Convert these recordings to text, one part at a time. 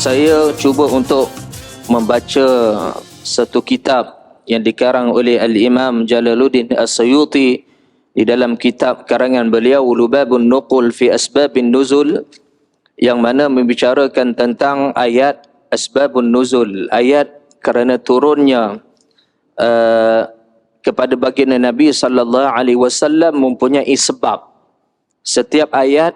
Saya cuba untuk membaca satu kitab yang dikarang oleh Al-Imam Jalaluddin As-Suyuti di dalam kitab karangan beliau Lubabun Nuqul fi Asbabin Nuzul, yang mana membicarakan tentang ayat Asbabun Nuzul, ayat kerana turunnya kepada baginda Nabi sallallahu alaihi wasallam mempunyai sebab. Setiap ayat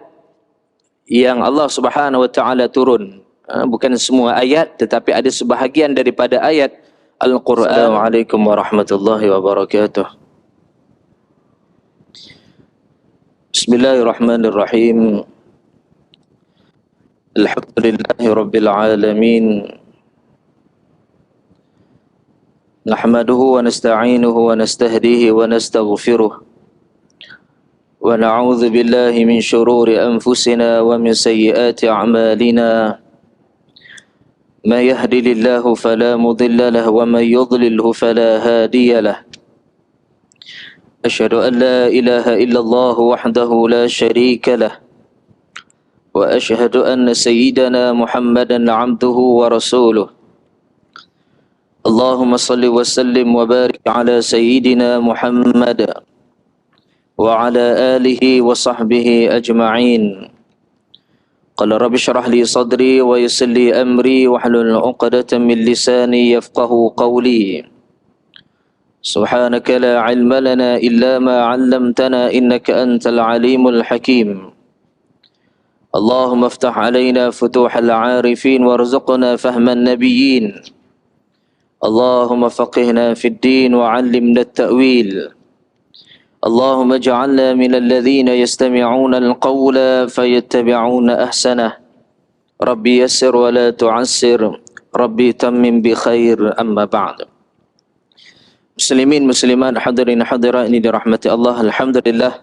yang Allah Subhanahu wa taala turun, bukan semua ayat tetapi ada sebahagian daripada ayat Al-Quran. Assalamualaikum warahmatullahi wabarakatuh. Bismillahirrahmanirrahim. Alhamdulillahi rabbil alamin. Nahmaduhu wa nasta'inuhu wa nastahdihi wa nastaghfiruh. Wa na'udzu billahi min syururi anfusina wa min sayyiati a'malina. ما يهدي الله فلا مضل له ومن يضلله فلا هادي له أشهد أن لا إله إلا الله وحده لا شريك له وأشهد أن سيدنا محمدا عبده ورسوله اللهم صل وسلم وبارك على سيدنا محمد وعلى آله وصحبه أجمعين. قال رب اشرح لي صدري ويسر لي أمري واحلل عقدة من لساني يفقهوا قولي. سبحانك لا علم لنا إلا ما علمتنا إنك أنت العليم الحكيم. اللهم افتح علينا فتوح العارفين وارزقنا فهم النبيين. اللهم فقهنا في الدين وعلمنا التأويل. اللهم اجعلنا من الذين يستمعون القول فيتبعون أحسنه. ربي يسر ولا تعسر. ربي تمم بخير. أما بعد. Muslimin muslimat, hadirin hadirat ini dirahmati Allah. Alhamdulillah,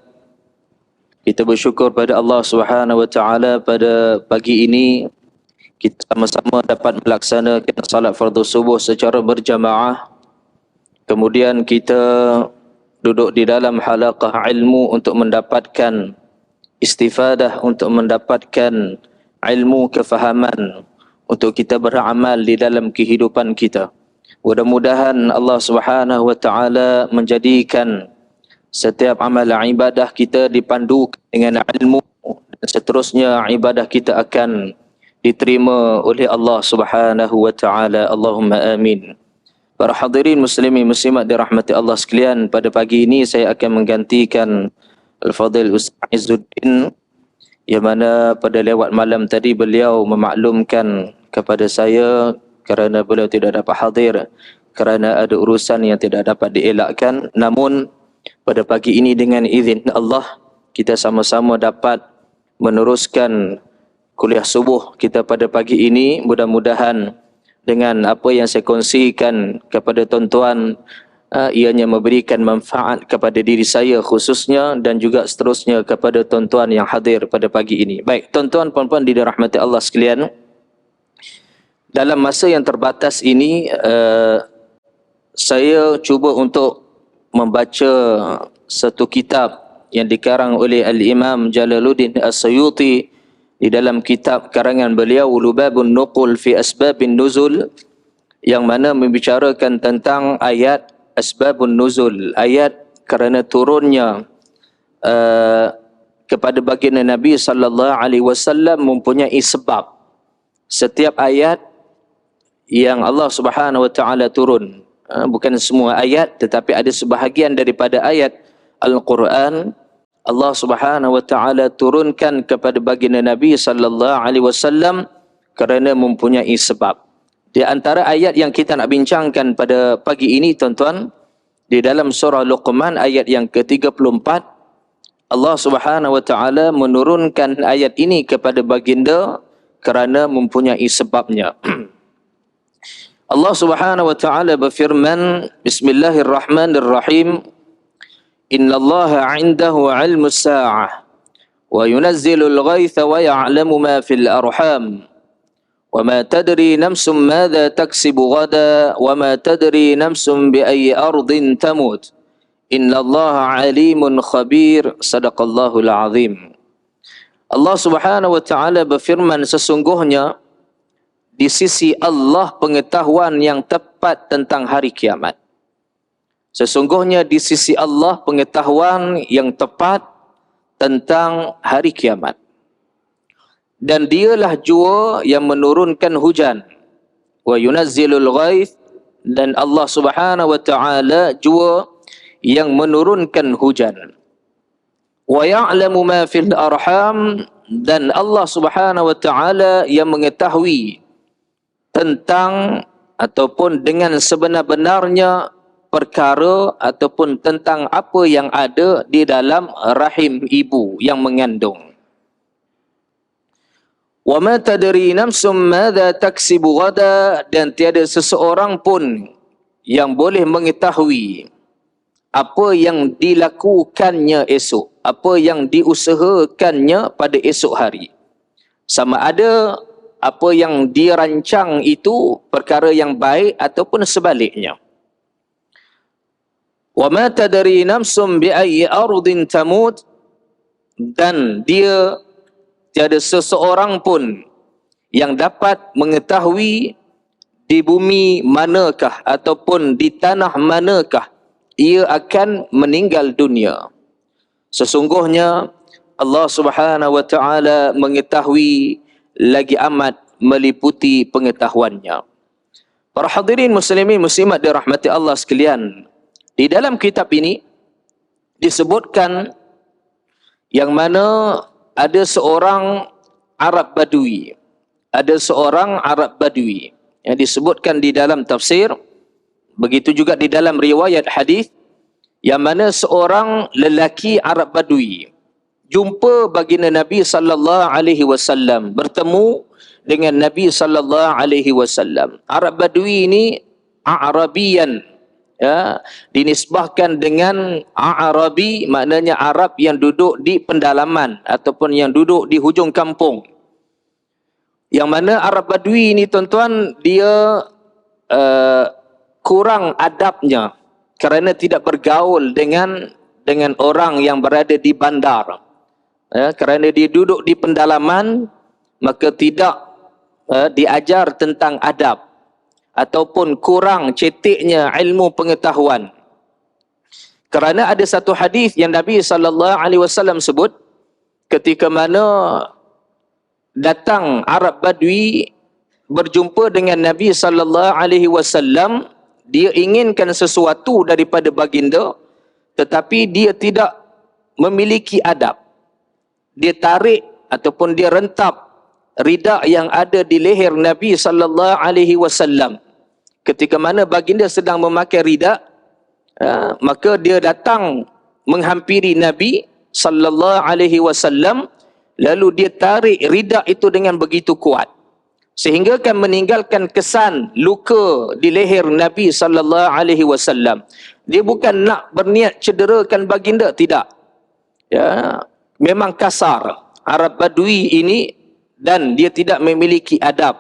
kita bersyukur pada Allah Subhanahu wa taala pada pagi ini kita sama-sama dapat melaksanakan salat fardu subuh secara berjamaah. Kemudian kita duduk di dalam halaqah ilmu untuk mendapatkan istifadah, untuk mendapatkan ilmu kefahaman, untuk kita beramal di dalam kehidupan kita. Mudah-mudahan Allah Subhanahu wa taala menjadikan setiap amal ibadah kita dipandukan dengan ilmu, dan seterusnya ibadah kita akan diterima oleh Allah Subhanahu wa taala. Allahumma amin. Para hadirin muslimin muslimat dirahmati Allah sekalian, pada pagi ini saya akan menggantikan Al-Fadhil Ustaz Izzuddin, yang mana pada lewat malam tadi beliau memaklumkan kepada saya kerana beliau tidak dapat hadir kerana ada urusan yang tidak dapat dielakkan. Namun pada pagi ini dengan izin Allah kita sama-sama dapat meneruskan kuliah subuh kita pada pagi ini. Mudah-mudahan dengan apa yang saya kongsikan kepada tuan-tuan, ianya memberikan manfaat kepada diri saya khususnya dan juga seterusnya kepada tuan-tuan yang hadir pada pagi ini. Baik, tuan-tuan puan-puan dirahmati Allah sekalian, dalam masa yang terbatas ini saya cuba untuk membaca satu kitab yang dikarang oleh Al-Imam Jalaluddin As-Suyuti di dalam kitab karangan beliau Lubabun Nuqul fi Asbabin Nuzul, yang mana membicarakan tentang ayat Asbabun Nuzul, ayat kerana turunnya kepada baginda Nabi sallallahu alaihi wasallam mempunyai sebab. Setiap ayat yang Allah Subhanahu wa taala turun, bukan semua ayat tetapi ada sebahagian daripada ayat Al-Quran, Allah Subhanahu wa taala turunkan kepada baginda Nabi sallallahu alaihi wasallam kerana mempunyai sebab. Di antara ayat yang kita nak bincangkan pada pagi ini tuan-tuan, di dalam surah Luqman ayat yang ke-34, Allah Subhanahu wa taala menurunkan ayat ini kepada baginda kerana mempunyai sebabnya. Allah Subhanahu wa taala berfirman, Bismillahirrahmanirrahim. Inna Allah 'indahu 'ilmus sa'ah wa yunazzilul ghaitha wa ya'lamu ma fil arham wa ma tadri nafsum madza taksibu ghada wa ma tadri nafsum bi ayyi ardin tamut inna Allah 'alimun khabir. Sadaqallahul 'azim. Allah Subhanahu wa taala berfirman, sesungguhnya di sisi Allah pengetahuan yang tepat tentang hari kiamat. Sesungguhnya di sisi Allah pengetahuan yang tepat tentang hari kiamat. Dan dialah jua yang menurunkan hujan. Wa yunazzilul ghaith, dan Allah Subhanahu wa taala jua yang menurunkan hujan. Wa ya'lamu ma fil arham, dan Allah Subhanahu wa taala yang mengetahui tentang ataupun dengan sebenar-benarnya perkara ataupun tentang apa yang ada di dalam rahim ibu yang mengandung. Wa ma tadri nafsum madza taksibu ghada, dan tiada seseorang pun yang boleh mengetahui apa yang dilakukannya esok, apa yang diusahakannya pada esok hari. Sama ada apa yang dirancang itu perkara yang baik ataupun sebaliknya. Wa ma tadri nafsum bi ayyi ardin tamut, dan dia tiada seseorang pun yang dapat mengetahui di bumi manakah ataupun di tanah manakah ia akan meninggal dunia. Sesungguhnya Allah Subhanahu wa taala mengetahui lagi amat meliputi pengetahuannya. Para hadirin muslimin muslimat dirahmati Allah sekalian, di dalam kitab ini disebutkan yang mana ada seorang Arab Badui. Ada seorang Arab Badui yang disebutkan di dalam tafsir, begitu juga di dalam riwayat hadis, yang mana seorang lelaki Arab Badui jumpa baginda Nabi sallallahu alaihi wasallam, bertemu dengan Nabi sallallahu alaihi wasallam. Arab Badui ini Arabian, ya, dinisbahkan dengan Arabi, maknanya Arab yang duduk di pendalaman ataupun yang duduk di hujung kampung. Yang mana Arab Badui ini tuan-tuan, dia kurang adabnya kerana tidak bergaul dengan orang yang berada di bandar. Ya, kerana dia duduk di pendalaman, maka tidak diajar tentang adab ataupun kurang ceteknya ilmu pengetahuan. Kerana ada satu hadis yang Nabi sallallahu alaihi wasallam sebut, ketika mana datang Arab Badui berjumpa dengan Nabi sallallahu alaihi wasallam, dia inginkan sesuatu daripada baginda tetapi dia tidak memiliki adab. Dia tarik ataupun dia rentap rida yang ada di leher Nabi sallallahu alaihi wasallam. Ketika mana baginda sedang memakai rida, maka dia datang menghampiri Nabi sallallahu alaihi wasallam, lalu dia tarik rida itu dengan begitu kuat sehingga kan meninggalkan kesan luka di leher Nabi sallallahu alaihi wasallam. Dia bukan nak berniat cederakan baginda, tidak. Ya, memang kasar Arab Badui ini dan dia tidak memiliki adab.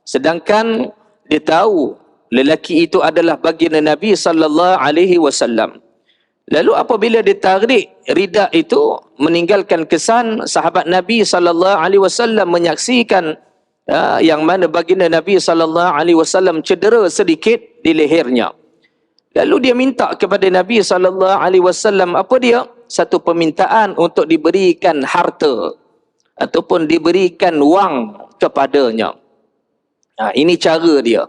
Sedangkan dia tahu lelaki itu adalah baginda Nabi sallallahu alaihi wasallam. Lalu apabila ditarik rida itu, meninggalkan kesan, sahabat Nabi sallallahu alaihi wasallam menyaksikan yang mana baginda Nabi sallallahu alaihi wasallam cedera sedikit di lehernya. Lalu dia minta kepada Nabi sallallahu alaihi wasallam, apa dia? Satu permintaan untuk diberikan harta ataupun diberikan wang kepadanya. Ini cara dia.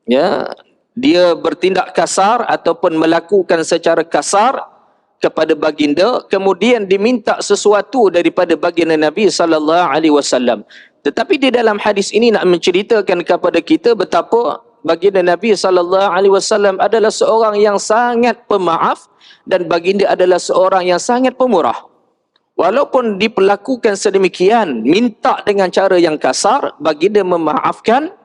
Ya, dia bertindak kasar ataupun melakukan secara kasar kepada baginda, kemudian diminta sesuatu daripada baginda Nabi sallallahu alaihi wasallam. Tetapi di dalam hadis ini nak menceritakan kepada kita betapa baginda Nabi sallallahu alaihi wasallam adalah seorang yang sangat pemaaf dan baginda adalah seorang yang sangat pemurah. Walaupun diperlakukan sedemikian, minta dengan cara yang kasar, baginda memaafkan.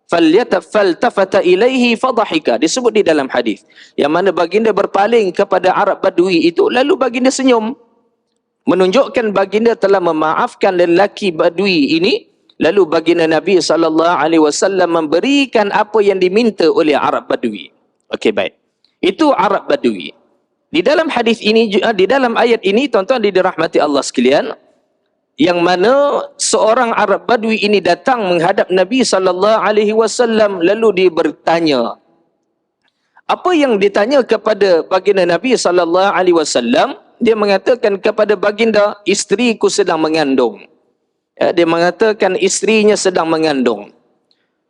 Faltafata ilaihi fadhahika, disebut di dalam hadis, yang mana baginda berpaling kepada Arab Badui itu, lalu baginda senyum, menunjukkan baginda telah memaafkan lelaki Badui ini. Lalu baginda Nabi sallallahu alaihi wasallam memberikan apa yang diminta oleh Arab Badui. Okey, baik. Itu Arab Badui. Di dalam hadis ini, di dalam ayat ini, tuan-tuan dirahmati Allah sekalian, yang mana seorang Arab Badui ini datang menghadap Nabi SAW, lalu dia bertanya. Apa yang ditanya kepada baginda Nabi SAW? Dia mengatakan kepada baginda, isteriku sedang mengandung. Dia mengatakan isterinya sedang mengandung.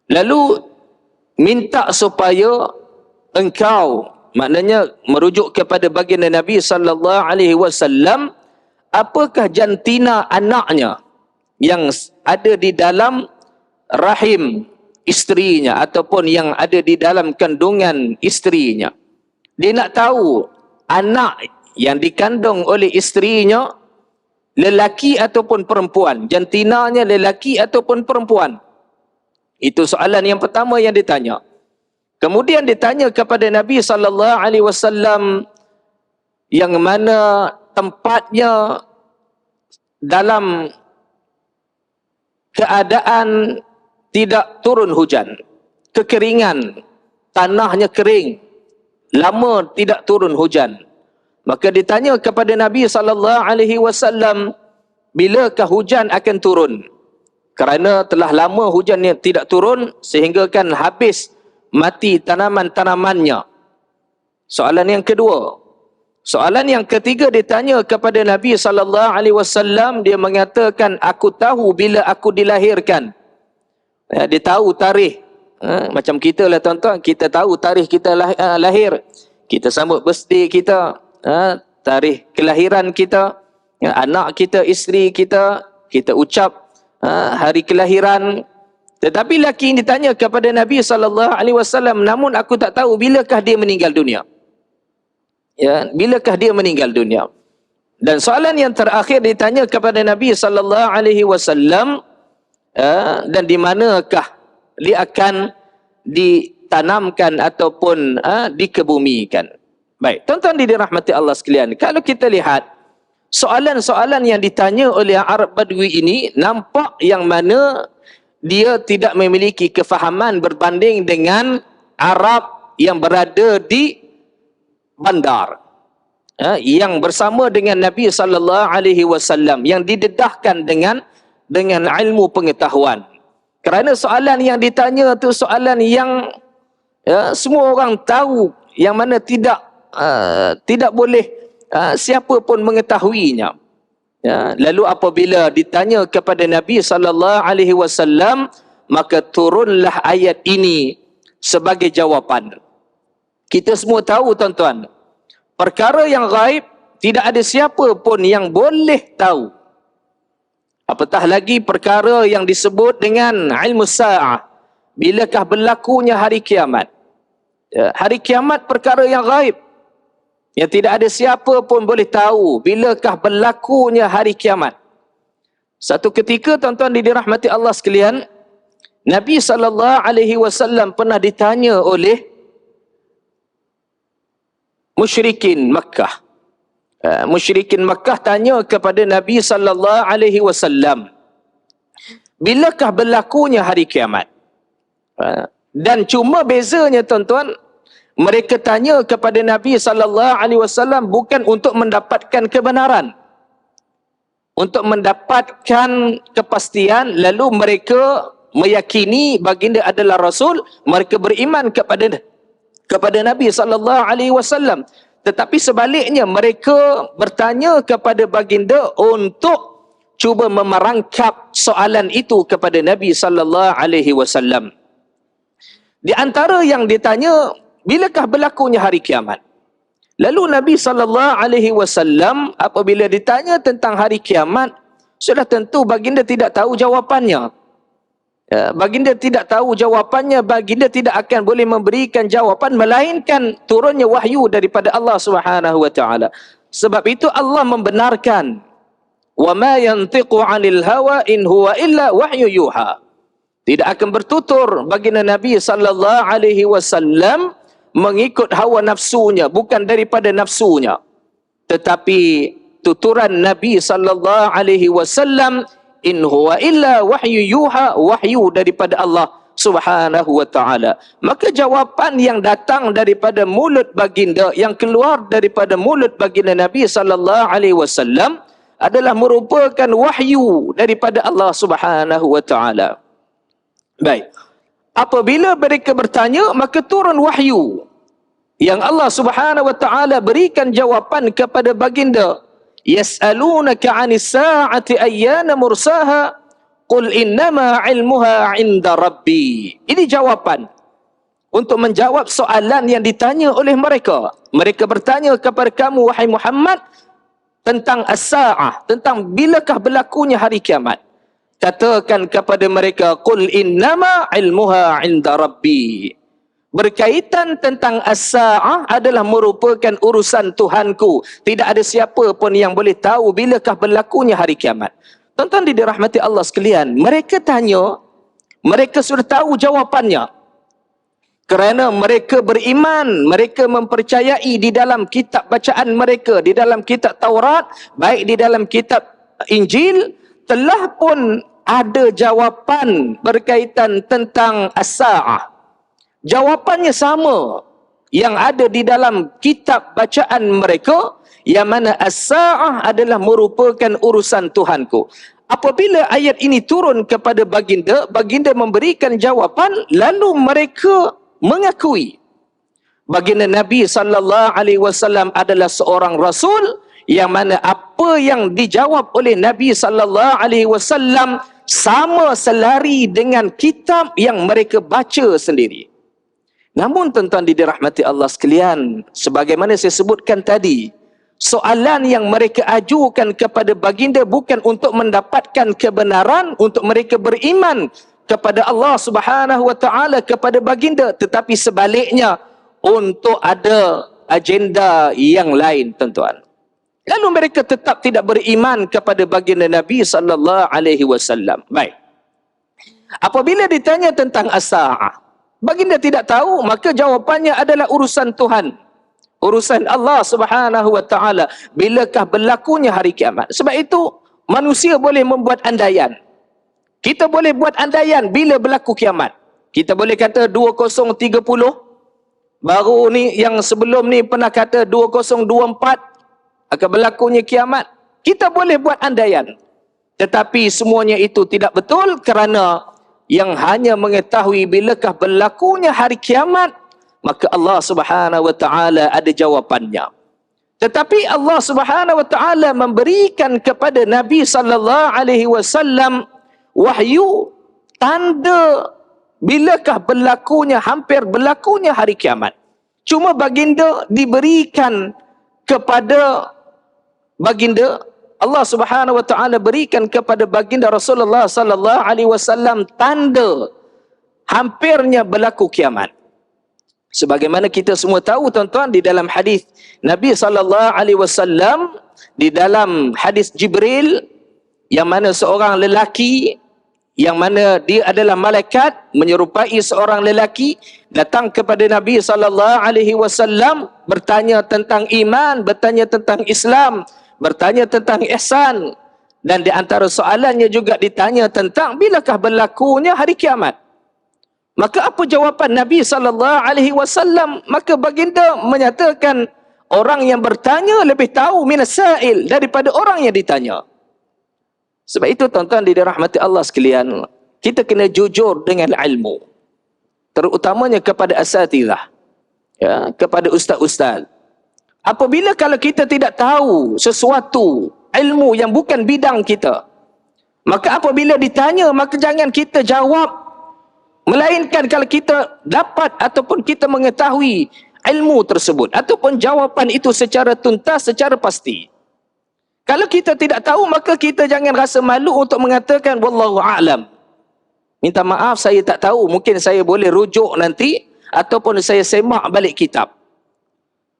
Lalu minta supaya engkau, maknanya merujuk kepada baginda Nabi SAW, apakah jantina anaknya yang ada di dalam rahim isterinya ataupun yang ada di dalam kandungan isterinya. Dia nak tahu anak yang dikandung oleh isterinya lelaki ataupun perempuan, jantinanya lelaki ataupun perempuan. Itu soalan yang pertama yang ditanya. Kemudian ditanya kepada Nabi SAW yang mana tempatnya dalam keadaan tidak turun hujan, kekeringan, tanahnya kering, lama tidak turun hujan. Maka ditanya kepada Nabi SAW, bilakah hujan akan turun? Kerana telah lama hujan yang tidak turun sehingga kan habis mati tanaman-tanamannya. Soalan yang kedua. Soalan yang ketiga ditanya kepada Nabi SAW, dia mengatakan, aku tahu bila aku dilahirkan. Dia tahu tarikh. Macam kita lah tuan-tuan, kita tahu tarikh kita lahir. Kita sambut birthday kita, tarikh kelahiran kita, anak kita, isteri kita, kita ucap hari kelahiran. Tetapi lelaki ini ditanya kepada Nabi SAW, namun aku tak tahu bilakah dia meninggal dunia. Ya, bilakah dia meninggal dunia? Dan soalan yang terakhir ditanya kepada Nabi SAW, dan di manakah dia akan ditanamkan ataupun dikebumikan. Baik, tuan-tuan dirahmati Allah sekalian. Kalau kita lihat soalan-soalan yang ditanya oleh Arab Badui ini, nampak yang mana dia tidak memiliki kefahaman berbanding dengan Arab yang berada di bandar, yang bersama dengan Nabi SAW, yang didedahkan dengan ilmu pengetahuan. Kerana soalan yang ditanya tu soalan yang semua orang tahu, yang mana tidak boleh siapa pun mengetahuinya. Lalu apabila ditanya kepada Nabi SAW, maka turunlah ayat ini sebagai jawapan. Kita semua tahu tuan-tuan, perkara yang gaib tidak ada siapa pun yang boleh tahu. Apatah lagi perkara yang disebut dengan ilmu sa'ah, bilakah berlakunya hari kiamat. Hari kiamat perkara yang gaib, yang tidak ada siapa pun boleh tahu bilakah berlakunya hari kiamat. Satu ketika tuan-tuan dirahmati Allah sekalian, Nabi SAW pernah ditanya oleh musyrikin Makkah. Musyrikin Makkah tanya kepada Nabi SAW, bilakah berlakunya hari kiamat? Dan cuma bezanya tuan-tuan, mereka tanya kepada Nabi SAW bukan untuk mendapatkan kebenaran, untuk mendapatkan kepastian, lalu mereka meyakini baginda adalah Rasul, mereka beriman kepada Nabi SAW. Tetapi sebaliknya mereka bertanya kepada baginda untuk cuba memerangkap soalan itu kepada Nabi SAW. Di antara yang ditanya, bilakah berlakunya hari kiamat? Lalu Nabi SAW apabila ditanya tentang hari kiamat, sudah tentu baginda tidak tahu jawapannya. Baginda tidak tahu jawapannya, baginda tidak akan boleh memberikan jawapan melainkan turunnya wahyu daripada Allah SWT. Sebab itu Allah membenarkan, wa ma yantiqu 'anil hawa in huwa illa wahyu yuha. Tidak akan bertutur baginda Nabi SAW mengikut hawa nafsunya, bukan daripada nafsunya, tetapi tuturan Nabi SAW, in huwa illa wahyu yuha, wahyu daripada Allah Subhanahu wa ta'ala. Maka jawapan yang datang daripada mulut baginda, yang keluar daripada mulut baginda Nabi SAW adalah merupakan wahyu daripada Allah Subhanahu wa taala. Baik. Apabila mereka bertanya, maka turun wahyu yang Allah Subhanahu wa taala berikan jawapan kepada baginda. Yas'alunaka 'anis sa'ati ayyana mursaha qul innama 'ilmuha 'inda rabbi. Ini jawapan untuk menjawab soalan yang ditanya oleh mereka. Mereka bertanya kepada kamu wahai Muhammad tentang as-sa'ah, tentang bilakah berlakunya hari kiamat. Katakan kepada mereka, qul innama 'ilmuha 'inda rabbi. Berkaitan tentang as-sa'ah adalah merupakan urusan Tuhanku. Tidak ada siapa pun yang boleh tahu bilakah berlakunya hari kiamat. Tuan-tuan dirahmati Allah sekalian, mereka tanya, mereka sudah tahu jawapannya. Kerana mereka beriman, mereka mempercayai di dalam kitab bacaan mereka, di dalam kitab Taurat, baik di dalam kitab Injil, telah pun ada jawapan berkaitan tentang as-sa'ah. Jawapannya sama yang ada di dalam kitab bacaan mereka, yang mana as-sa'ah adalah merupakan urusan Tuhanku. Apabila ayat ini turun kepada baginda, baginda memberikan jawapan, lalu mereka mengakui baginda Nabi sallallahu alaihi wasallam adalah seorang rasul, yang mana apa yang dijawab oleh Nabi sallallahu alaihi wasallam sama selari dengan kitab yang mereka baca sendiri. Namun tuan-tuan dirahmati Allah sekalian, sebagaimana saya sebutkan tadi, soalan yang mereka ajukan kepada baginda bukan untuk mendapatkan kebenaran, untuk mereka beriman kepada Allah Subhanahu wa taala, kepada baginda, tetapi sebaliknya untuk ada agenda yang lain, tuan-tuan. Lalu mereka tetap tidak beriman kepada baginda Nabi sallallahu alaihi wasallam. Baik. Apabila ditanya tentang as-sa'ah, baginda tidak tahu, maka jawapannya adalah urusan Tuhan. Urusan Allah Subhanahu wa taala, bilakah berlakunya hari kiamat. Sebab itu manusia boleh membuat andaian. Kita boleh buat andaian bila berlaku kiamat. Kita boleh kata 2030. Baru ni yang sebelum ni pernah kata 2024 akan berlakunya kiamat. Kita boleh buat andaian. Tetapi semuanya itu tidak betul, kerana yang hanya mengetahui bilakah berlakunya hari kiamat, maka Allah Subhanahu wa taala ada jawapannya. Tetapi Allah Subhanahu wa taala memberikan kepada Nabi sallallahu alaihi wasallam wahyu tanda bilakah berlakunya, hampir berlakunya hari kiamat. Cuma baginda diberikan kepada baginda, Allah Subhanahu wa taala berikan kepada baginda Rasulullah sallallahu alaihi wasallam tanda hampirnya berlaku kiamat. Sebagaimana kita semua tahu, tuan-tuan, di dalam hadis Nabi sallallahu alaihi wasallam, di dalam hadis Jibril, yang mana seorang lelaki, yang mana dia adalah malaikat menyerupai seorang lelaki, datang kepada Nabi sallallahu alaihi wasallam bertanya tentang iman, bertanya tentang Islam, bertanya tentang ihsan, dan di antara soalannya juga ditanya tentang bilakah berlakunya hari kiamat. Maka apa jawapan Nabi sallallahu alaihi wasallam? Maka baginda menyatakan, orang yang bertanya lebih tahu minas sa'il, daripada orang yang ditanya. Sebab itu tuan-tuan dirahmati Allah sekalian, kita kena jujur dengan ilmu, terutamanya kepada asatizah, ya, kepada ustaz-ustaz. Apabila kalau kita tidak tahu sesuatu ilmu yang bukan bidang kita, maka apabila ditanya, maka jangan kita jawab, melainkan kalau kita dapat ataupun kita mengetahui ilmu tersebut ataupun jawapan itu secara tuntas, secara pasti. Kalau kita tidak tahu, maka kita jangan rasa malu untuk mengatakan wallahu a'lam. Minta maaf, saya tak tahu, mungkin saya boleh rujuk nanti ataupun saya semak balik kitab.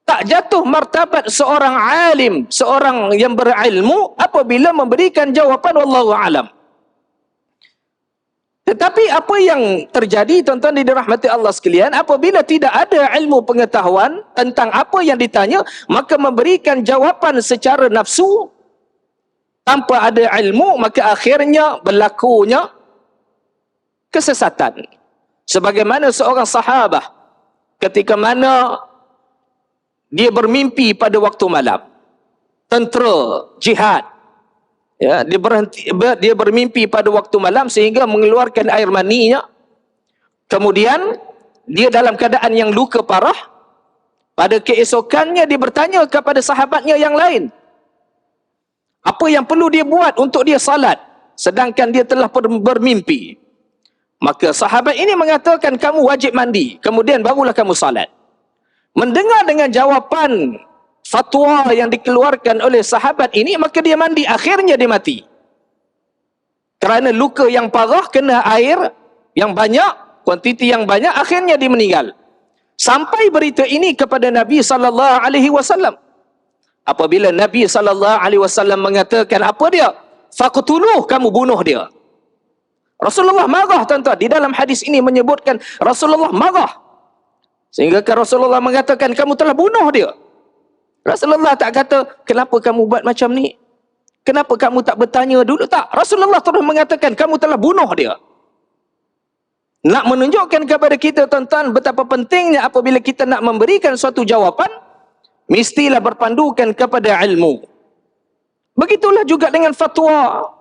Tak jatuh martabat seorang alim, seorang yang berilmu apabila memberikan jawapan wallahu a'lam. Tetapi apa yang terjadi, tuan-tuan dirahmati Allah sekalian, apabila tidak ada ilmu pengetahuan tentang apa yang ditanya, maka memberikan jawapan secara nafsu tanpa ada ilmu, maka akhirnya berlakunya kesesatan. Sebagaimana seorang sahabah ketika mana dia bermimpi pada waktu malam, tentera jihad Ya, dia bermimpi pada waktu malam sehingga mengeluarkan air maninya. Kemudian dia dalam keadaan yang luka parah. Pada keesokannya dia bertanya kepada sahabatnya yang lain, apa yang perlu dia buat untuk dia salat sedangkan dia telah bermimpi. Maka sahabat ini mengatakan, kamu wajib mandi, kemudian barulah kamu salat. Mendengar dengan jawapan fatwa yang dikeluarkan oleh sahabat ini, maka dia mandi, akhirnya dia mati. Kerana luka yang parah, kena air yang banyak, kuantiti yang banyak, akhirnya dia meninggal. Sampai berita ini kepada Nabi SAW. Apabila Nabi SAW mengatakan apa dia? Faqtuluh, kamu bunuh dia. Rasulullah marah, tuan-tuan. Di dalam hadis ini menyebutkan Rasulullah marah. Sehingga Rasulullah mengatakan, kamu telah bunuh dia. Rasulullah tak kata, kenapa kamu buat macam ni? Kenapa kamu tak bertanya dulu? Tak. Rasulullah terus mengatakan, kamu telah bunuh dia. Nak menunjukkan kepada kita, tuan-tuan, betapa pentingnya apabila kita nak memberikan suatu jawapan, mestilah berpandukan kepada ilmu. Begitulah juga dengan fatwa.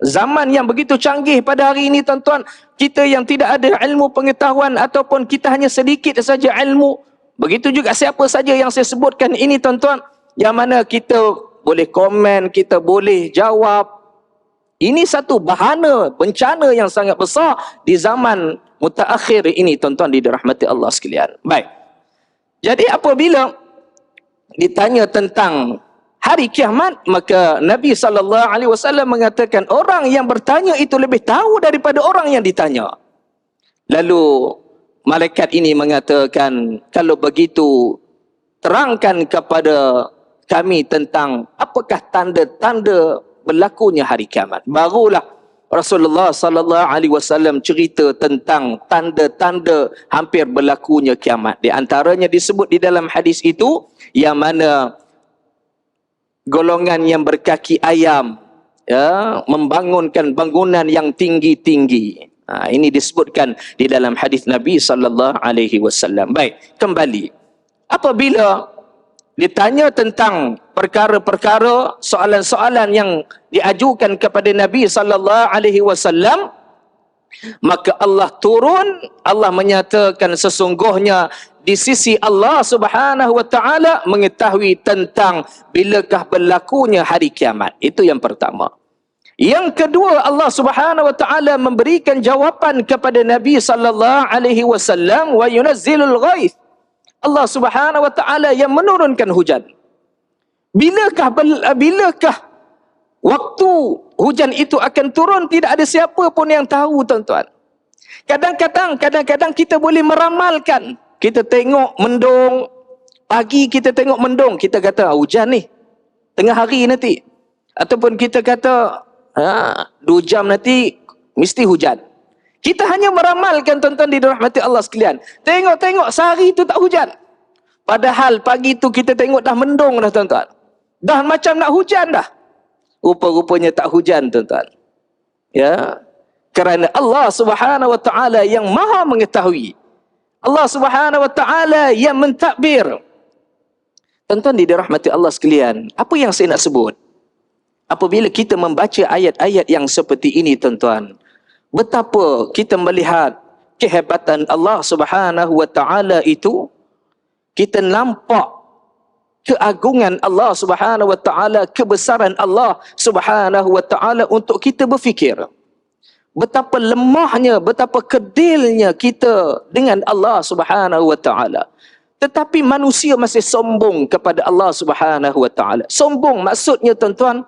Zaman yang begitu canggih pada hari ini, tuan-tuan, kita yang tidak ada ilmu pengetahuan ataupun kita hanya sedikit saja ilmu, begitu juga siapa saja yang saya sebutkan ini, tuan-tuan, yang mana kita boleh komen, kita boleh jawab. Ini satu bahana, bencana yang sangat besar di zaman mutaakhir ini, tuan-tuan, dirahmati Allah sekalian. Baik. Jadi apabila ditanya tentang hari kiamat, maka Nabi SAW mengatakan orang yang bertanya itu lebih tahu daripada orang yang ditanya. Lalu malaikat ini mengatakan, kalau begitu terangkan kepada kami tentang apakah tanda-tanda berlakunya hari kiamat. Barulah Rasulullah SAW cerita tentang tanda-tanda hampir berlakunya kiamat. Di antaranya disebut di dalam hadis itu, yang mana golongan yang berkaki ayam, ya, membangunkan bangunan yang tinggi-tinggi. Ini disebutkan di dalam hadis Nabi SAW. Baik, kembali. Apabila ditanya tentang perkara-perkara, soalan-soalan yang diajukan kepada Nabi SAW, maka Allah turun, Allah menyatakan sesungguhnya di sisi Allah Subhanahu wa taala mengetahui tentang bilakah berlakunya hari kiamat. Itu yang pertama. Yang kedua, Allah Subhanahu wa taala memberikan jawapan kepada Nabi sallallahu alaihi wasallam, wa yunazzilul ghaith. Allah Subhanahu wa taala yang menurunkan hujan. Bilakah waktu hujan itu akan turun, tidak ada siapa pun yang tahu, tuan-tuan. Kadang-kadang kita boleh meramalkan. Kita tengok mendung, pagi kita tengok mendung, kita kata hujan ni tengah hari nanti. Ataupun kita kata 2 jam nanti mesti hujan. Kita hanya meramalkan, tuan-tuan dirahmati Allah sekalian. Tengok-tengok sehari itu tak hujan. Padahal pagi tu kita tengok dah mendung dah, tuan-tuan. Dah macam nak hujan dah. Rupa-rupanya tak hujan, tuan-tuan. Ya. Kerana Allah Subhanahu wa taala yang Maha mengetahui. Allah Subhanahu wa taala yang mentadbir. Tuan-tuan dirahmati Allah sekalian, apa yang saya nak sebut? Apabila kita membaca ayat-ayat yang seperti ini, tuan-tuan, betapa kita melihat kehebatan Allah Subhanahu wa taala itu, kita nampak keagungan Allah Subhanahu wa taala, kebesaran Allah Subhanahu wa taala untuk kita berfikir. Betapa lemahnya, betapa kedilnya kita dengan Allah Subhanahu wa taala. Tetapi manusia masih sombong kepada Allah Subhanahu wa taala. Sombong maksudnya, tuan-tuan,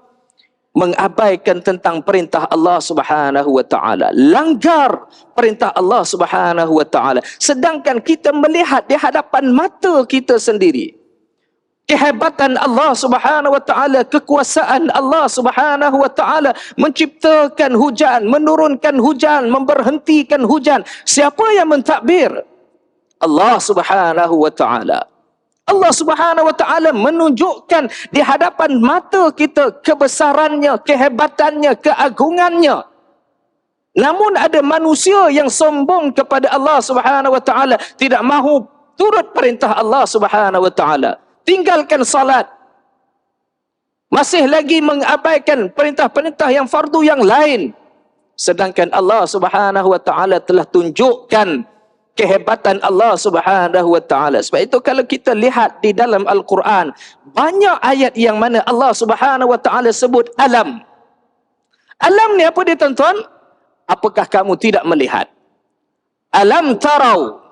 mengabaikan tentang perintah Allah Subhanahu wa taala, langgar perintah Allah Subhanahu wa taala. Sedangkan kita melihat di hadapan mata kita sendiri kehebatan Allah Subhanahu wa taala, kekuasaan Allah Subhanahu wa taala menciptakan hujan, menurunkan hujan, memberhentikan hujan. Siapa yang mentadbir? Allah Subhanahu wa taala. Allah Subhanahu wa taala menunjukkan di hadapan mata kita kebesarannya, kehebatannya, keagungannya. Namun ada manusia yang sombong kepada Allah Subhanahu wa taala, tidak mahu turut perintah Allah Subhanahu wa taala. Tinggalkan salat. masih lagi mengabaikan perintah-perintah yang fardu yang lain. Sedangkan Allah Subhanahu wa taala telah tunjukkan kehebatan Allah Subhanahu wa taala. Sebab itu kalau kita lihat di dalam Al-Quran, banyak ayat yang mana Allah Subhanahu wa taala sebut alam. Alam ni apa dia tuan-tuan? Apakah kamu tidak melihat? Alam tarau.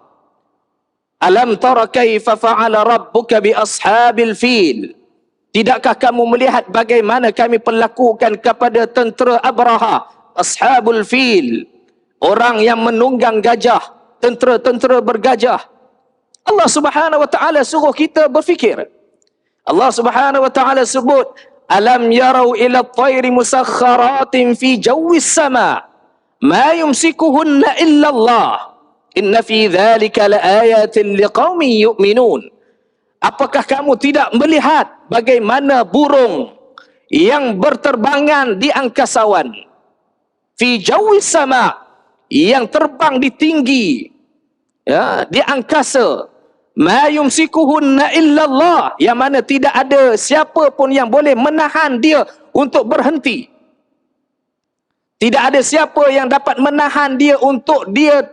Alam tara kaifa fa'ala rabbuka bi ashabil fil. Tidakkah kamu melihat bagaimana kami perlakukan kepada tentera Abraha, ashabul fil, orang yang menunggang gajah, tentera-tentera bergajah. Allah Subhanahu wa taala suruh kita berfikir. Allah Subhanahu wa taala sebut, alam yarau ila at-tayri musakhkharatin fi jawis sama ma yumsikuhunna illa Allah inna fi dhalika laayatin liqaumin yu'minun. Apakah kamu tidak melihat bagaimana burung yang berterbangan di angkasawan, fi jawis sama, yang terbang di tinggi, ya, di angkasa, ma yumsikuhunna illallah, yang mana tidak ada siapa pun yang boleh menahan dia untuk berhenti. Tidak ada siapa yang dapat menahan dia untuk dia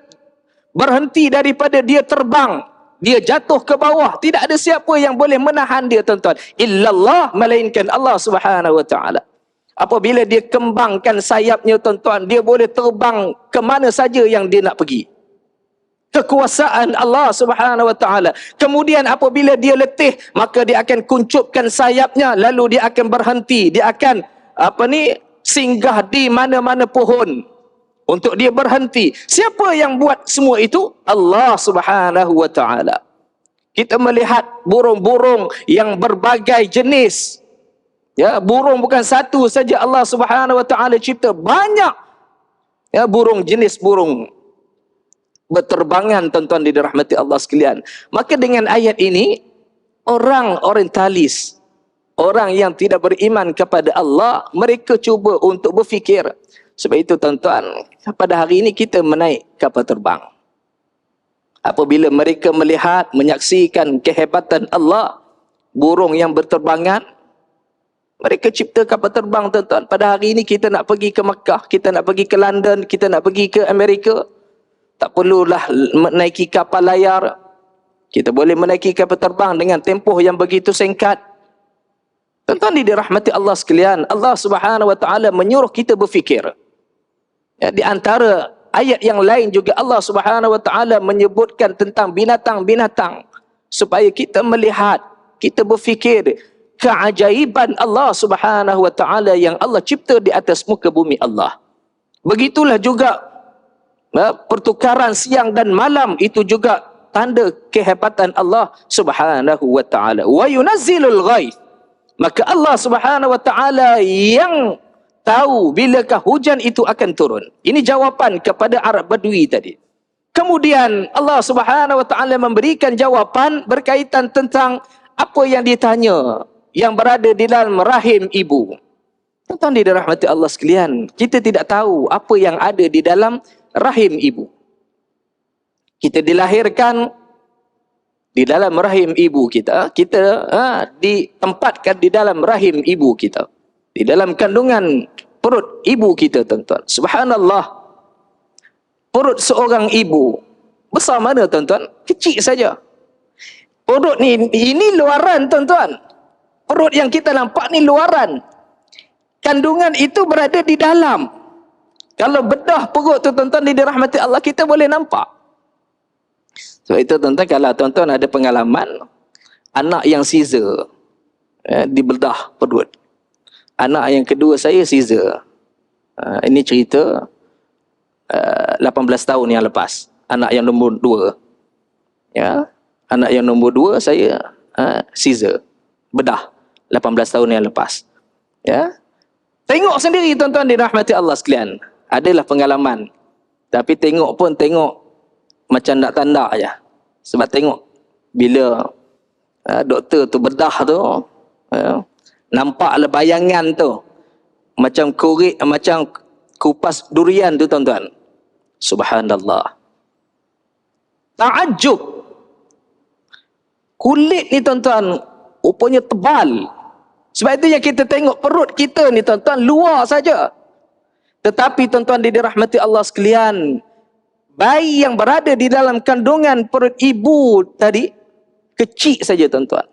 berhenti daripada dia terbang, dia jatuh ke bawah. Tidak ada siapa yang boleh menahan dia, tuan-tuan, illallah, melainkan Allah Subhanahu wa taala. Apabila dia kembangkan sayapnya, tuan-tuan, dia boleh terbang ke mana saja yang dia nak pergi. Kekuasaan Allah Subhanahu wa taala. Kemudian apabila dia letih, maka dia akan kuncupkan sayapnya, lalu dia akan berhenti, dia akan singgah di mana-mana pohon untuk dia berhenti. Siapa yang buat semua itu? Allah Subhanahu wa taala. Kita melihat burung-burung yang berbagai jenis. Ya, burung bukan satu saja Allah Subhanahu wa taala cipta, banyak. Ya, burung, jenis burung berterbangan, tuan-tuan dirahmati Allah sekalian. Maka dengan ayat ini, orang orientalis, orang yang tidak beriman kepada Allah, mereka cuba untuk berfikir. Sebab itu, tuan-tuan, pada hari ini kita menaik kapal terbang. Apabila mereka melihat, menyaksikan kehebatan Allah, burung yang berterbangan, mereka cipta kapal terbang, tuan-tuan. Pada hari ini kita nak pergi ke Mekah, kita nak pergi ke London, kita nak pergi ke Amerika, tak perlulah menaiki kapal layar. Kita boleh menaiki kapal terbang dengan tempoh yang begitu singkat. Tuan-tuan dirahmati Allah sekalian, Allah Subhanahu wa taala menyuruh kita berfikir. Ya, di antara ayat yang lain juga Allah Subhanahu wa taala menyebutkan tentang binatang-binatang supaya kita melihat, kita berfikir keajaiban Allah Subhanahu wa taala yang Allah cipta di atas muka bumi Allah. Begitulah juga pertukaran siang dan malam, itu juga tanda kehebatan Allah Subhanahu wa taala. Wa yunazzilul ghaith. Maka Allah Subhanahu wa taala yang tahu bilakah hujan itu akan turun. Ini jawapan kepada Arab Badui tadi. Kemudian Allah Subhanahu wa taala memberikan jawapan berkaitan tentang apa yang ditanya, yang berada di dalam rahim ibu. Tuan-tuan dirahmati Allah sekalian, kita tidak tahu apa yang ada di dalam rahim ibu. Kita dilahirkan di dalam rahim ibu kita, kita ditempatkan di dalam rahim ibu kita, di dalam kandungan perut ibu kita, tuan-tuan. Subhanallah, perut seorang ibu besar mana, tuan-tuan? Kecil saja. Perut ni, ini luaran, tuan-tuan. Perut yang kita nampak ni luaran. Kandungan itu berada di dalam. Kalau bedah perut tu, tuan-tuan dirahmati Allah, kita boleh nampak. Sebab itu, tuan-tuan, kalau tuan-tuan ada pengalaman anak yang Caesar, dibedah perut. Anak yang kedua saya Caesar. Ini cerita 18 tahun yang lepas. Anak yang nombor 2. Ya, anak yang nombor 2 saya Caesar. Bedah 18 tahun yang lepas. Ya. Tengok sendiri, tuan-tuan dirahmati Allah sekalian. Adalah pengalaman. Tapi tengok pun tengok macam nak tanda aja. Sebab tengok bila doktor tu bedah tu, nampaklah bayangan tu macam korek, macam kupas durian tu, tuan-tuan. Subhanallah. Ta'ajub. Kulit ni, tuan-tuan, rupanya tebal. Sebab itu yang kita tengok perut kita ni tuan-tuan luar saja. Tetapi tuan-tuan dirahmati Allah sekalian, bayi yang berada di dalam kandungan perut ibu tadi kecil saja tuan-tuan.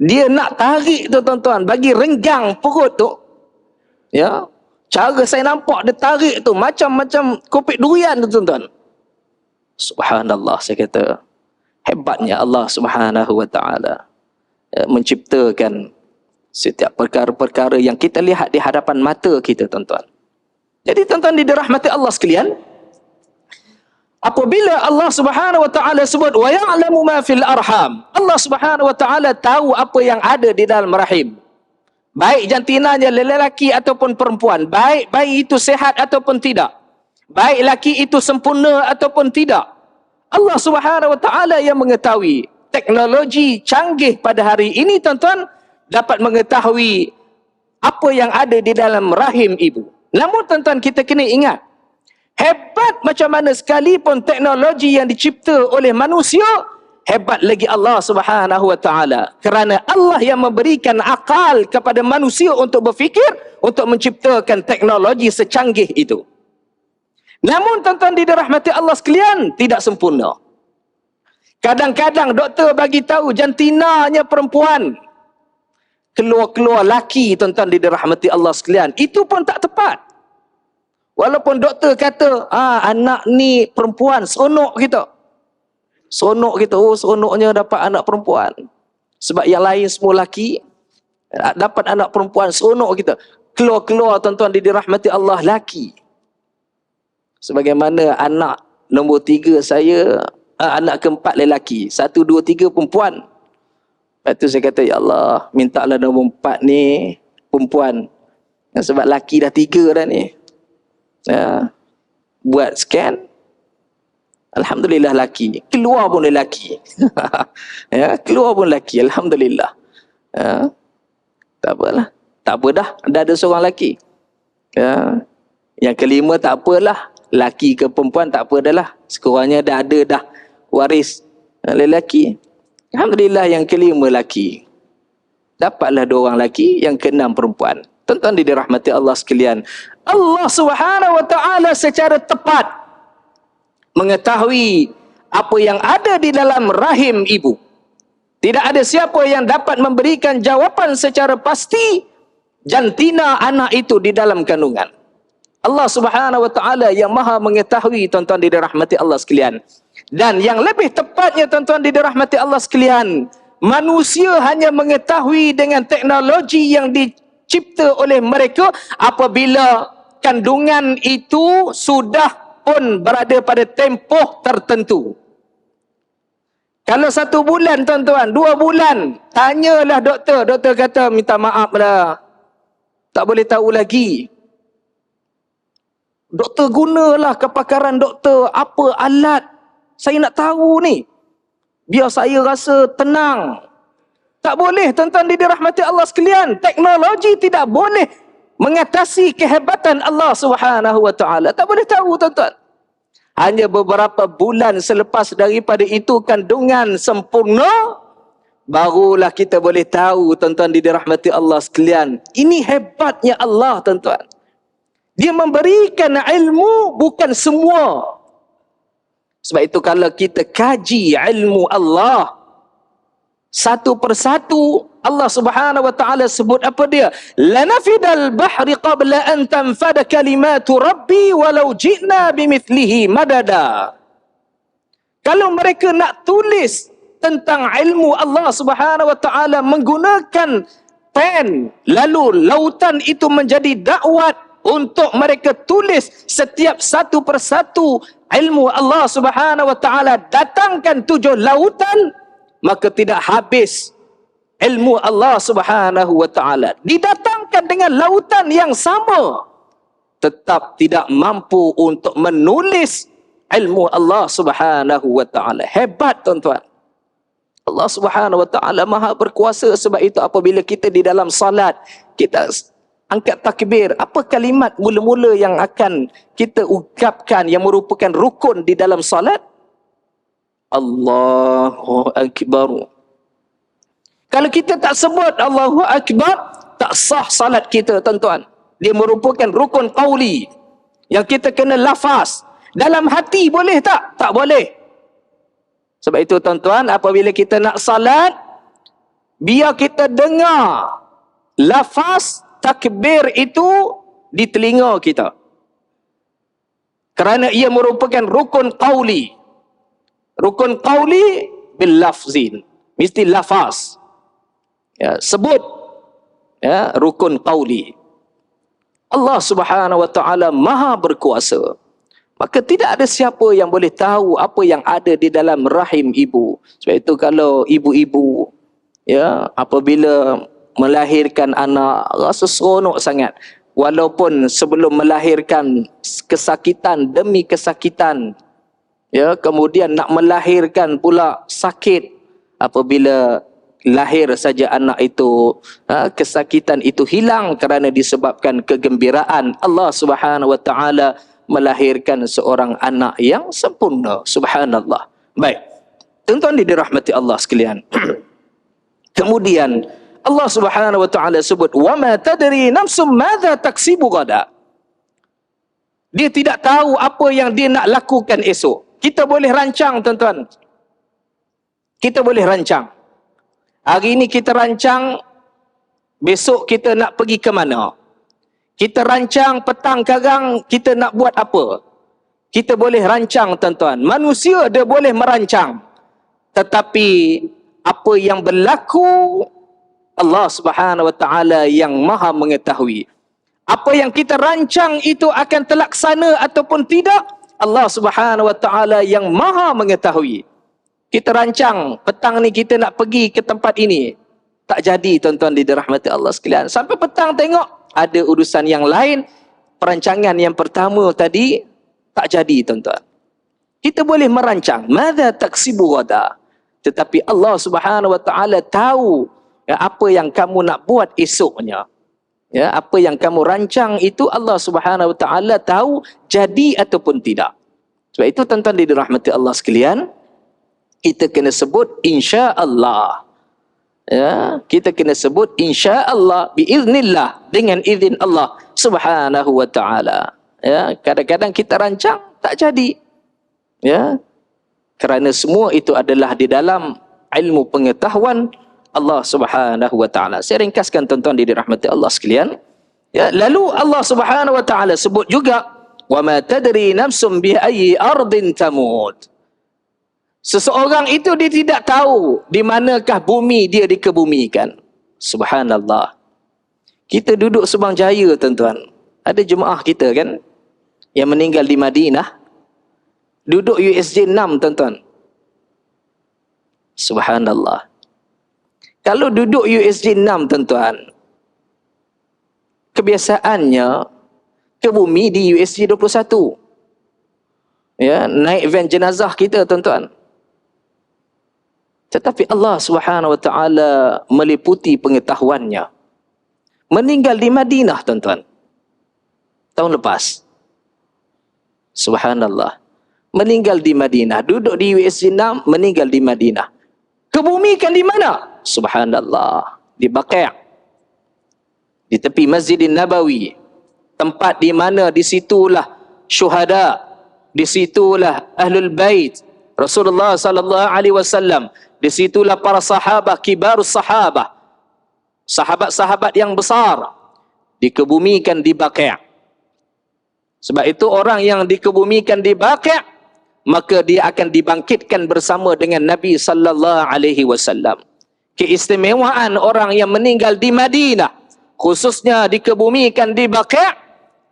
Dia nak tarik tu tuan-tuan, bagi renggang perut tu. Ya. Cara saya nampak dia tarik tu macam-macam kopek durian tu tuan-tuan. Subhanallah, saya kata hebatnya Allah Subhanahu wa taala menciptakan setiap perkara-perkara yang kita lihat di hadapan mata kita tuan-tuan. Jadi tuan-tuan dirahmati Allah sekalian, apabila Allah Subhanahu wa taala sebut wa ya'lamu ma fil arham, Allah Subhanahu wa taala tahu apa yang ada di dalam rahim. Baik jantinanya lelaki ataupun perempuan, baik bayi itu sihat ataupun tidak, baik laki itu sempurna ataupun tidak. Allah Subhanahu wa taala yang mengetahui. Teknologi canggih pada hari ini tuan-tuan dapat mengetahui apa yang ada di dalam rahim ibu. Namun tuan-tuan kita kena ingat, hebat macam mana sekalipun teknologi yang dicipta oleh manusia, hebat lagi Allah Subhanahu wa taala. Kerana Allah yang memberikan akal kepada manusia untuk berfikir, untuk menciptakan teknologi secanggih itu. Namun tuan-tuan dirahmati Allah sekalian, tidak sempurna. Kadang-kadang doktor bagi tahu jantinanya perempuan, keluar-keluar laki, tuan-tuan dirahmati Allah sekalian. Itu pun tak tepat. Walaupun doktor kata, anak ni perempuan, seronok kita. Seronok kita, seronoknya dapat anak perempuan. Sebab yang lain semua laki, dapat anak perempuan, seronok kita. Keluar-keluar tuan-tuan dirahmati Allah laki. Sebagaimana anak nombor 3 saya, anak keempat lelaki, 1, 2, 3 perempuan. Lepas tu saya kata, ya Allah, mintalah nombor 4 ni perempuan. Sebab laki dah 3 dah ni. Buat scan, alhamdulillah laki. Keluar pun lelaki. Ya, keluar pun lelaki, alhamdulillah. Tak apalah. Tak apa dah, ada seorang lelaki. Ya. Yang kelima tak apalah. Laki ke perempuan tak apa dah lah. Sekurangnya dah ada dah waris lelaki. Alhamdulillah yang kelima laki. Dapatlah 2 orang laki, yang keenam perempuan. Tuan-tuan dirahmati Allah sekalian. Allah Subhanahu wa taala secara tepat mengetahui apa yang ada di dalam rahim ibu. Tidak ada siapa yang dapat memberikan jawapan secara pasti jantina anak itu di dalam kandungan. Allah Subhanahu wa taala yang maha mengetahui, tuan-tuan dirahmati Allah sekalian. Dan yang lebih tepatnya tuan-tuan dirahmati Allah sekalian, manusia hanya mengetahui dengan teknologi yang dicipta oleh mereka apabila kandungan itu sudah pun berada pada tempoh tertentu. Kalau 1 bulan tuan-tuan, 2 bulan, tanyalah doktor. Doktor kata, minta maaf lah, tak boleh tahu lagi. Doktor gunalah kepakaran doktor, apa alat saya nak tahu ni, biar saya rasa tenang. Tak boleh tuan-tuan dirahmati Allah sekalian. Teknologi tidak boleh mengatasi kehebatan Allah Subhanahu wa taala. Tak boleh tahu tuan-tuan. Hanya beberapa bulan selepas daripada itu kandungan sempurna, barulah kita boleh tahu tuan-tuan dirahmati Allah sekalian. Ini hebatnya Allah tuan-tuan. Dia memberikan ilmu bukan semua. Sebab itu kalau kita kaji ilmu Allah satu persatu, Allah Subhanahu wa taala sebut apa dia? Lanafidal bahri qabla an tanfada kalimatu rabbi walau ji'na bimithlihi madada. Kalau mereka nak tulis tentang ilmu Allah Subhanahu wa taala menggunakan pen, lalu lautan itu menjadi dakwat untuk mereka tulis setiap satu persatu ilmu Allah Subhanahu wa taala, datangkan 7 lautan, maka tidak habis ilmu Allah Subhanahu wa taala. Didatangkan dengan lautan yang sama, tetap tidak mampu untuk menulis ilmu Allah Subhanahu wa taala. Hebat tuan-tuan. Allah Subhanahu wa taala maha berkuasa. Sebab itu apabila kita di dalam salat, kita angkat takbir, apa kalimat mula-mula yang akan kita ucapkan yang merupakan rukun di dalam salat? Allahu Akbar. Kalau kita tak sebut Allahu Akbar, tak sah salat kita, tuan-tuan. Dia merupakan rukun qauli yang kita kena lafaz. Dalam hati boleh tak? Tak boleh. Sebab itu, tuan-tuan, apabila kita nak salat, biar kita dengar lafaz takbir itu di telinga kita. Kerana ia merupakan rukun qauli. Rukun qauli bil lafzin. Mesti lafaz. Ya, sebut. Ya, rukun qauli. Allah Subhanahu wa taala Maha berkuasa. Maka tidak ada siapa yang boleh tahu apa yang ada di dalam rahim ibu. Sebab itu kalau ibu-ibu ya apabila melahirkan anak rasa seronok sangat. Walaupun sebelum melahirkan kesakitan demi kesakitan. Ya, kemudian nak melahirkan pula sakit apabila lahir saja anak itu, kesakitan itu hilang kerana disebabkan kegembiraan Allah Subhanahu wa taala melahirkan seorang anak yang sempurna. Subhanallah. Baik. Tuan-tuan dirahmati Allah sekalian. Kemudian Allah Subhanahu wa taala sebut wa ma tadri nafsum madza taksibu ghadan. Dia tidak tahu apa yang dia nak lakukan esok. Kita boleh rancang, tuan-tuan. Kita boleh rancang. Hari ini kita rancang, besok kita nak pergi ke mana. Kita rancang petang karang kita nak buat apa. Kita boleh rancang, tuan-tuan. Manusia dia boleh merancang. Tetapi apa yang berlaku, Allah Subhanahu wa taala yang Maha mengetahui. Apa yang kita rancang itu akan terlaksana ataupun tidak, Allah Subhanahu wa taala yang Maha mengetahui. Kita rancang petang ni kita nak pergi ke tempat ini. Tak jadi, tuan-tuan dirahmati Allah sekalian. Sampai petang tengok ada urusan yang lain. Perancangan yang pertama tadi tak jadi, tuan-tuan. Kita boleh merancang madza taksibu ghada. Tetapi Allah Subhanahu wa taala tahu ya, apa yang kamu nak buat esoknya. Ya, apa yang kamu rancang itu Allah Subhanahu wa taala tahu jadi ataupun tidak. Sebab itu, tuan-tuan dirahmati Allah sekalian, kita kena sebut insya-Allah. Ya, kita kena sebut insya-Allah biiznillah, dengan izin Allah Subhanahu wa taala. Ya, kadang-kadang kita rancang tak jadi. Ya. Kerana semua itu adalah di dalam ilmu pengetahuan Allah Subhanahu wa taala. Saya ringkaskan, tuan-tuan dirahmati Allah sekalian. Ya, lalu Allah Subhanahu wa taala sebut juga wa ma tadri nafsum bi ayyi ardin tamut. Seseorang itu dia tidak tahu di manakah bumi dia dikebumikan. Subhanallah. Kita duduk Subang Jaya, tuan-tuan. Ada jemaah kita kan yang meninggal di Madinah. Duduk USJ 6, tuan-tuan. Subhanallah. Kalau duduk USJ 6, tuan-tuan, kebiasaannya ke bumi di USJ 21. Ya, naik van jenazah kita, tuan-tuan. Tetapi Allah Subhanahu wa taala meliputi pengetahuannya. Meninggal di Madinah, tuan-tuan. Tahun lepas. Subhanallah. Meninggal di Madinah. Duduk di USJ 6, meninggal di Madinah. Kebumikan di mana? Subhanallah. Di Baqi'. Di tepi Masjidin Nabawi. Tempat di mana disitulah syuhada. Disitulah Ahlul Bait. Rasulullah sallallahu alaihi wasallam. Disitulah para sahabat, kibarus sahabah. Sahabat-sahabat yang besar. Dikebumikan di Baqi'. Sebab itu orang yang dikebumikan di Baqi', maka dia akan dibangkitkan bersama dengan Nabi sallallahu alaihi wasallam. Keistimewaan orang yang meninggal di Madinah, khususnya dikebumikan di Baqi',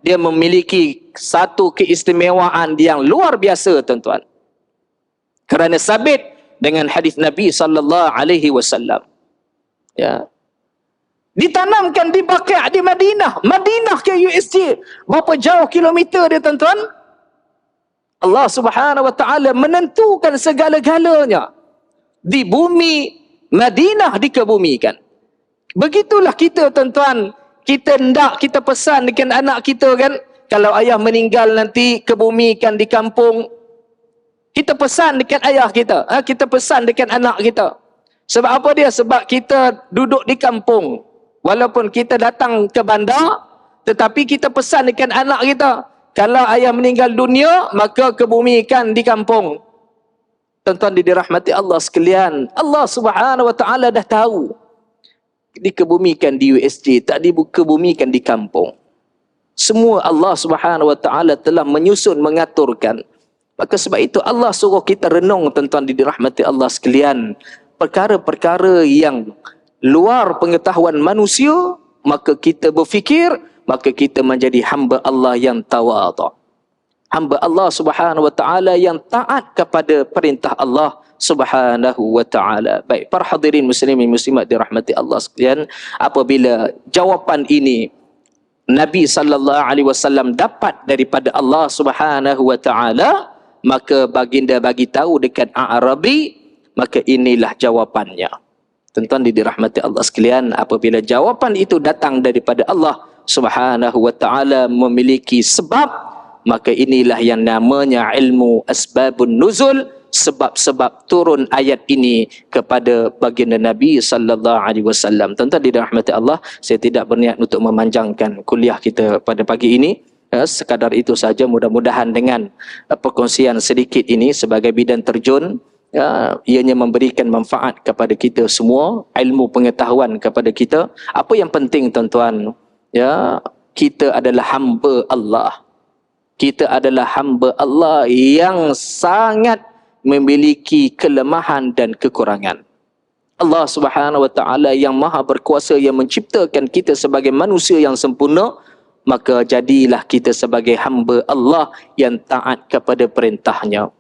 dia memiliki satu keistimewaan yang luar biasa, tuan-tuan. Kerana sabit dengan hadis Nabi sallallahu alaihi wasallam. Ya. Ditanamkan di Baqi' di Madinah. Madinah ke USJ. Berapa jauh kilometer dia, tuan-tuan? Allah Subhanahu wa taala menentukan segala-galanya. Di bumi Madinah dikebumikan. Begitulah kita, tuan-tuan. Kita hendak kita pesan dengan anak kita kan, kalau ayah meninggal nanti kebumikan di kampung. Kita pesan dekat ayah kita, kita pesan dekat anak kita. Sebab apa dia? Sebab kita duduk di kampung. Walaupun kita datang ke bandar, tetapi kita pesan dekat anak kita, kalau ayah meninggal dunia, maka kebumikan di kampung. Tuan-tuan dirahmati Allah sekalian, Allah Subhanahu wa taala dah tahu. Dikebumikan di USJ, tak dikebumikan di kampung. Semua Allah Subhanahu wa taala telah menyusun, mengaturkan. Maka sebab itu Allah suruh kita renung, tuan-tuan dirahmati Allah sekalian, perkara-perkara yang luar pengetahuan manusia, maka kita berfikir, maka kita menjadi hamba Allah yang tawadhu. Hamba Allah Subhanahu wa taala yang taat kepada perintah Allah Subhanahu wa taala. Baik, para hadirin muslimin muslimat dirahmati Allah sekalian, apabila jawapan ini Nabi sallallahu alaihi wasallam dapat daripada Allah Subhanahu wa taala, maka baginda bagi tahu dekat Arabi, maka inilah jawapannya. Tuan-tuan dirahmati Allah sekalian, apabila jawapan itu datang daripada Allah Subhanahu wa taala memiliki sebab, maka inilah yang namanya ilmu asbabun nuzul, sebab-sebab turun ayat ini kepada baginda Nabi sallallahu alaihi wasallam. Tuan-tuan dirahmati Allah, saya tidak berniat untuk memanjangkan kuliah kita pada pagi ini. Sekadar itu saja, mudah-mudahan dengan perkongsian sedikit ini sebagai bidan terjun, ianya memberikan manfaat kepada kita semua, ilmu pengetahuan kepada kita. Apa yang penting tuan-tuan, kita adalah hamba Allah. Kita adalah hamba Allah yang sangat memiliki kelemahan dan kekurangan. Allah Subhanahu wa taala yang maha berkuasa, yang menciptakan kita sebagai manusia yang sempurna, maka jadilah kita sebagai hamba Allah yang taat kepada perintahnya.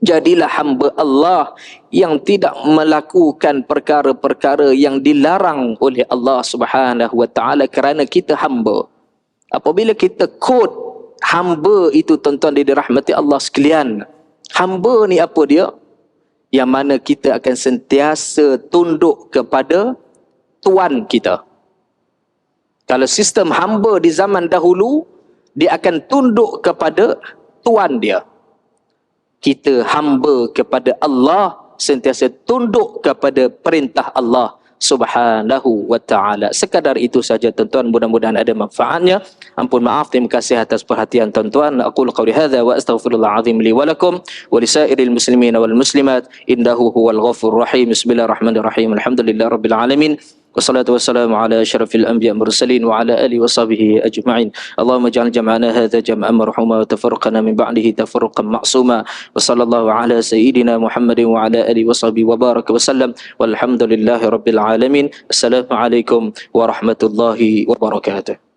Jadilah hamba Allah yang tidak melakukan perkara-perkara yang dilarang oleh Allah Subhanahu wa taala kerana kita hamba. Apabila kita kod hamba itu, tuan-tuan dirahmati Allah sekalian, hamba ni apa dia? Yang mana kita akan sentiasa tunduk kepada tuan kita. Kalau sistem hamba di zaman dahulu, dia akan tunduk kepada tuan dia. Kita hamba kepada Allah, sentiasa tunduk kepada perintah Allah Subhanahu wa ta'ala. Sekadar itu saja tuan-tuan, mudah-mudahan ada manfaatnya. Ampun maaf, terima kasih atas perhatian tuan-tuan. Aqulu qawli hadza wa astaghfirullah azim li wa lakum wa lisairil muslimin wal muslimat innahu huwal ghafurur rahim. Bismillahirrahmanirrahim. Alhamdulillahirabbil alamin. Wassalatu wassalamu ala asyrafil anbiya mursalin wa ala alihi wa sahbihi ajma'in. Allahumma ij'al jam'ana hadza jam'an marhuma wa tafarraqana min ba'dihi tafarruqan ma'suma. Wa sallallahu ala sayyidina Muhammadin wa ala alihi wa sahbihi wa baraka wa sallam. Walhamdulillahi rabbil alamin. Assalamualaikum warahmatullahi wabarakatuh.